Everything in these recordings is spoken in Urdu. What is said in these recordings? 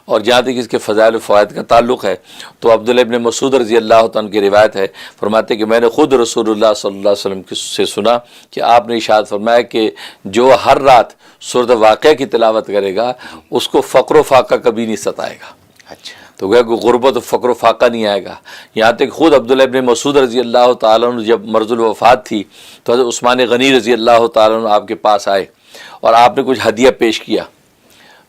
اور جہاں تک اس کے فضائل و فوائد کا تعلق ہے تو عبداللہ ابن مسعود رضی اللہ عنہ کی روایت ہے، فرماتے کہ میں نے خود رسول اللہ صلی اللہ علیہ وسلم سے سنا کہ آپ نے ارشاد فرمایا کہ جو ہر رات سورۃ واقعہ کی تلاوت کرے گا اس کو فقر و فاقہ کبھی نہیں ستائے گا۔ اچھا، تو گویا کہ غربت و فقر و فاقہ نہیں آئے گا۔ یہاں تک خود عبداللہ ابن مسعود رضی اللہ تعالیٰ عنہ جب مرض الوفات تھی تو حضرت عثمان غنی رضی اللہ تعالیٰ عنہ آپ کے پاس آئے اور آپ نے کچھ ہدیہ پیش کیا،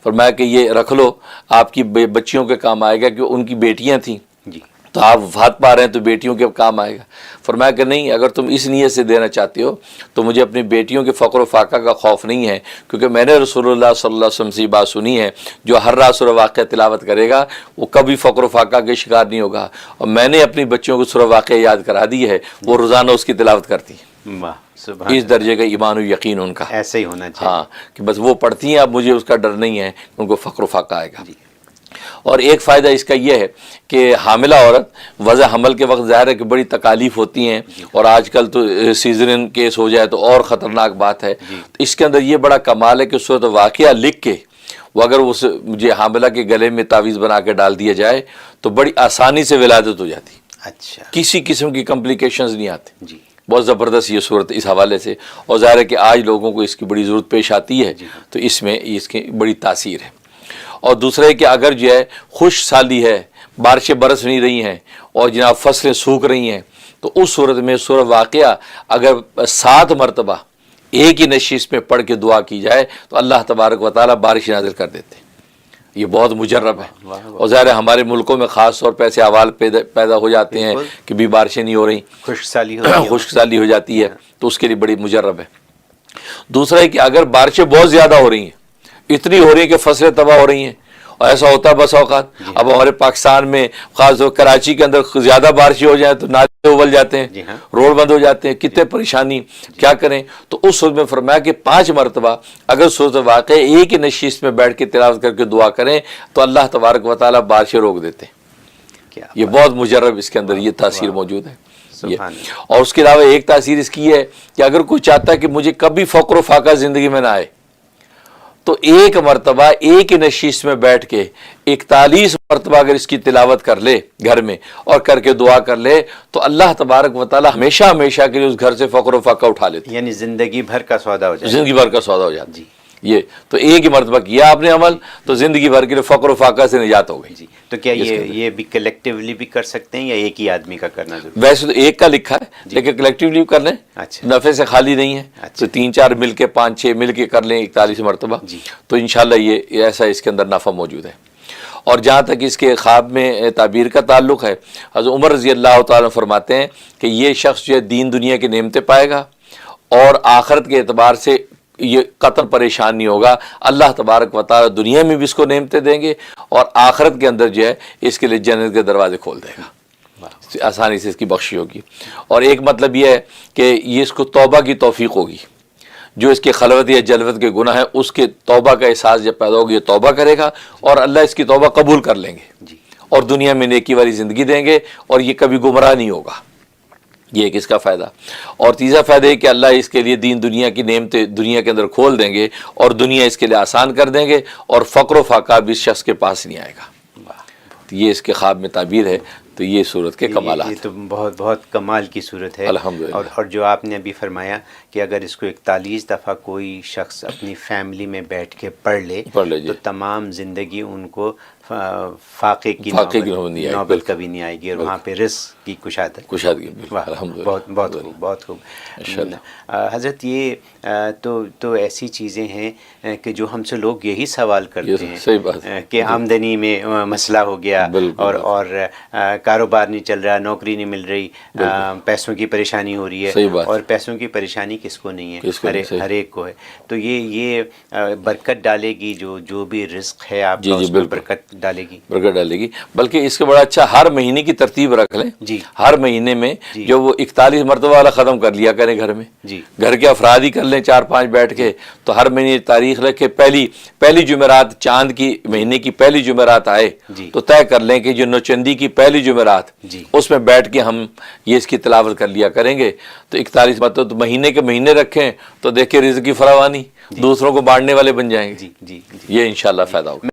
فرمایا کہ یہ رکھ لو، آپ کی بچیوں کے کام آئے گا، کہ ان کی بیٹیاں تھیں جی، تو آپ وفات پا رہے ہیں تو بیٹیوں کے کام آئے گا۔ فرمایا کہ نہیں، اگر تم اس نیت سے دینا چاہتے ہو تو مجھے اپنی بیٹیوں کے فقر و فاقہ کا خوف نہیں ہے، کیونکہ میں نے رسول اللہ صلی اللہ علیہ وسلم سے یہ بات سنی ہے جو ہر رات سورہ واقعہ تلاوت کرے گا وہ کبھی فقر و فاقہ کے شکار نہیں ہوگا، اور میں نے اپنی بچیوں کو سورہ واقعہ یاد کرا دی ہے، وہ روزانہ اس کی تلاوت کرتی ہیں۔ واہ، سبحان اس درجے کا ایمان و یقین ان کا، ایسا ہی ہونا چاہیے۔ ہاں، کہ بس وہ پڑھتی ہیں، اب مجھے اس کا ڈر نہیں ہے، ان کو فقر و فاقہ آئے گا۔ جی، اور ایک فائدہ اس کا یہ ہے کہ حاملہ عورت وضع حمل کے وقت ظاہر ہے کہ بڑی تکالیف ہوتی ہیں، اور آج کل تو سیزرین کیس ہو جائے تو اور خطرناک بات ہے، تو اس کے اندر یہ بڑا کمال ہے کہ سورۃ واقعہ لکھ کے وہ اگر اس مجھے حاملہ کے گلے میں تعویذ بنا کے ڈال دیا جائے تو بڑی آسانی سے ولادت ہو جاتی، اچھا، کسی قسم کی کمپلیکیشنز نہیں آتے۔ جی، بہت زبردست یہ صورت اس حوالے سے، اور ظاہر ہے کہ آج لوگوں کو اس کی بڑی ضرورت پیش آتی ہے، تو اس میں اس کی بڑی تاثیر ہے۔ اور دوسرا ہے کہ اگر جو ہے خشک سالی ہے، بارشیں برس نہیں رہی ہیں اور جناب فصلیں سوکھ رہی ہیں، تو اس صورت میں سورہ واقعہ اگر 7 مرتبہ ایک ہی نشست میں پڑھ کے دعا کی جائے تو اللہ تبارک و تعالیٰ بارش نازل کر دیتے ہیں۔ یہ بہت مجرب ہے، اور ظاہر ہے ہمارے ملکوں میں خاص طور پہ ایسے احوال پیدا ہو جاتے ہیں کہ بھی بارشیں نہیں ہو رہی، خشک سالی ہو جاتی ہے، تو اس کے لیے بڑی مجرب ہے۔ دوسرا ہے کہ اگر بارشیں بہت زیادہ ہو رہی ہیں، اتنی ہو رہی ہیں کہ فصلیں تباہ ہو رہی ہیں، اور ایسا ہوتا ہے بس اوقات اب ہمارے پاکستان میں خاص طور کراچی کے اندر زیادہ بارشیں ہو جائیں تو نالے ابل جاتے ہیں، روڈ بند ہو جاتے ہیں، کتنے پریشانی، کیا کریں؟ تو اس صورت میں فرمایا کہ 5 مرتبہ اگر سورۃ واقعہ ایک ہی نشست میں بیٹھ کے تلاوت کر کے دعا کریں تو اللہ تبارک و تعالیٰ بارشیں روک دیتے ہیں۔ یہ بہت مجرب اس کے اندر یہ تاثیر موجود ہے۔ اور اس کے علاوہ ایک تاثیر اس کی ہے کہ اگر کوئی چاہتا ہے کہ مجھے کبھی فقر و فاقہ زندگی میں نہ آئے تو ایک مرتبہ ایک ہی نشست میں بیٹھ کے 41 مرتبہ اگر اس کی تلاوت کر لے گھر میں اور کر کے دعا کر لے تو اللہ تبارک و تعالیٰ ہمیشہ ہمیشہ کے لیے اس گھر سے فقر و فاقہ اٹھا لیتے، یعنی زندگی بھر کا سودا ہو جائے، زندگی بھر کا سودا ہو جاتا۔ جی، یہ تو ایک ہی مرتبہ کیا آپ نے عمل تو زندگی بھر کے لیے فقر و فاقہ سے نجات ہو گئی۔ جی، تو کیا یہ بھی کلیکٹیولی بھی کر سکتے ہیں یا ایک ہی آدمی کا کرنا ضروری؟ ویسے تو ایک کا لکھا ہے لیکن کلیکٹیولی کر لیں، اچھا، نفع سے خالی نہیں ہے، تو 3-4 مل کے 5-6 مل کے کر لیں 41 مرتبہ، تو انشاءاللہ یہ ایسا اس کے اندر نفع موجود ہے۔ اور جہاں تک اس کے خواب میں تعبیر کا تعلق ہے، حضرت عمر رضی اللہ تعالیٰ فرماتے ہیں کہ یہ شخص جو ہے دین دنیا کی نعمتیں پائے گا اور آخرت کے اعتبار سے یہ قطر پریشان نہیں ہوگا، اللہ تبارک و تعالیٰ دنیا میں بھی اس کو نعمتیں دیں گے اور آخرت کے اندر جو ہے اس کے لیے جنت کے دروازے کھول دے گا، آسانی سے اس کی بخشی ہوگی۔ اور ایک مطلب یہ ہے کہ یہ اس کو توبہ کی توفیق ہوگی، جو اس کے خلوت یا جلوت کے گناہ ہیں اس کے توبہ کا احساس جب پیدا ہوگی یہ توبہ کرے گا اور اللہ اس کی توبہ قبول کر لیں گے اور دنیا میں نیکی والی زندگی دیں گے اور یہ کبھی گمراہ نہیں ہوگا۔ یہ ایک اس کا فائدہ۔ اور تیسرا فائدہ ہے کہ اللہ اس کے لیے دین دنیا کی نعمتیں دنیا کے اندر کھول دیں گے اور دنیا اس کے لیے آسان کر دیں گے اور فقر و فاقہ بھی اس شخص کے پاس نہیں آئے گا۔ تو یہ اس کے خواب میں تعبیر ہے، تو یہ صورت کے کمالات، یہ تو بہت بہت کمال کی صورت ہے الحمدللہ۔ اور جو آپ نے ابھی فرمایا کہ اگر اس کو 41 دفعہ کوئی شخص اپنی فیملی میں بیٹھ کے پڑھ لے تو تمام زندگی ان کو فاقے کی نوبت کبھی نہیں آئے گی اور وہاں پہ رزق کی کشادگی۔ بہت خوب، بہت خوب۔ حضرت یہ تو ایسی چیزیں ہیں کہ جو ہم سے لوگ یہی سوال کرتے ہیں کہ آمدنی میں مسئلہ ہو گیا اور کاروبار نہیں چل رہا، نوکری نہیں مل رہی، پیسوں کی پریشانی ہو رہی ہے، اور پیسوں کی پریشانی کس کو نہیں ہے؟ ہر ایک کو ہے۔ تو یہ برکت ڈالے گی، جو بھی رزق ہے آپ کا اس میں برکت ڈالے گی۔ بلکہ اس کے بڑا اچھا ہر مہینے کی ترتیب رکھ لیں، ہر مہینے میں جو وہ 41 مرتبہ والا ختم کر لیا کریں گھر میں، گھر کے افراد ہی کر لیں 4-5 بیٹھ کے، تو ہر مہینے تاریخ رکھ کے پہلی جمعرات چاند کی مہینے کی پہلی جمعرات آئے تو طے کر لیں کہ جو نوچندی کی پہلی جمعرات اس میں بیٹھ کے ہم یہ اس کی تلاوت کر لیا کریں گے، تو 41 مرتبہ تو مہینے کے مہینے رکھیں تو دیکھیں رزق کی فراوانی، دوسروں کو بانٹنے والے بن جائیں گے۔ یہ انشاءاللہ فائدہ ہوگا۔